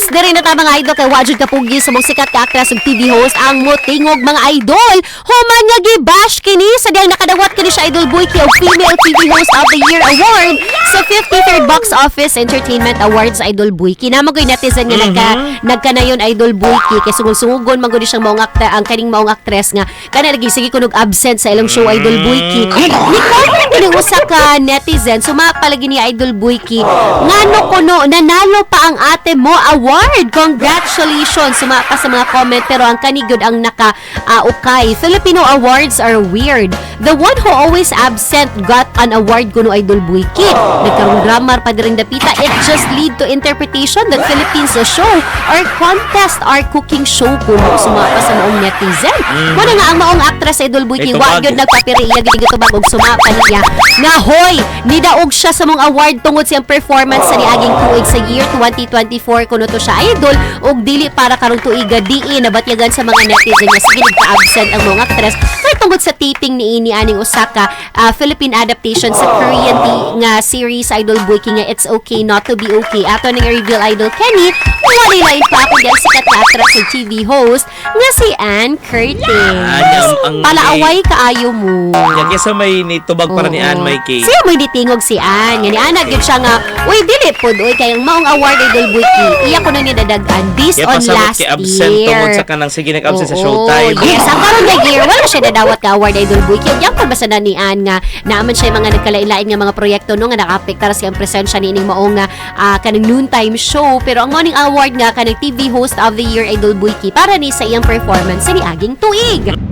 diri na ta mga idol kay wajud kapugi sa mong sikat ka actress ug TV host ang motingog mga idol. Human nga gibash kini sa diyang nakadawat kini siya idol Buiki og Female TV Host of the Year Award sa 53rd Box Office Entertainment Awards idol Buiki. Namagoy netizen nga nagkanayon idol Buiki kay sungol-sungugon man gud siyang maong ang kaning maong actress nga kana lagi sige kunog absent sa ilang show idol Buiki. Ni comment kini usa ka netizen sumapalagi ni idol Buiki ngano kuno nanalo pa ang ate mo award. Congratulations sumapa sa mga comment pero ang kanigod ang naka-ukay. Filipino awards are weird. The one who always absent got an award kuno idol Buiki. Nagkarong grammar pa diring dapita. It just lead to interpretation that Philippines show or contest or cooking show kuno sumapa sa maong netizen. Kuna nga ang maong actress idol Buiki wa gyud nagpapiriya gid gitubag og sumapa niya nga hoy nidaog siya sa mong award tungod siyang performance sa niaging tuig sa year 2024 kuno to siya idol og dili para karong tuiga diin nabatyagan sa mga netizen nga sige nagka-absent ang mga actress kay tungod sa taping niini aning Osaka Philippine adaptation sa Korean nga series idol Buiki nga It's Okay Not to Be Okay. Ato ning reveal idol Kenny wala lain pa ako dyan sikat na actress ug TV host nga si Ann Curtis. Palaaway kaayo mo. Kaya sa may nitubag para ni Ann may cake. Siya may ditingog si Ann. Nga ni Ann gyud siya nga uy dili pod uy kay ang maong award idol Buiki. Iya ko nang nidadagan based on last absent year. Tungod sa kanang sige nag-absent sa Showtime. Yes, ang karon nga year wala siya nadawat ka award idol Buiki. Yang pa basta na ni Ann nga naaman siya mga nagkalain-lain nga mga proyekto no nga nakaapektar sa presensya ni ining maong kanang noontime show pero ang morning award nga kanang TV host of the year idol Buiki para ni sa iyang performance sa niaging tuig.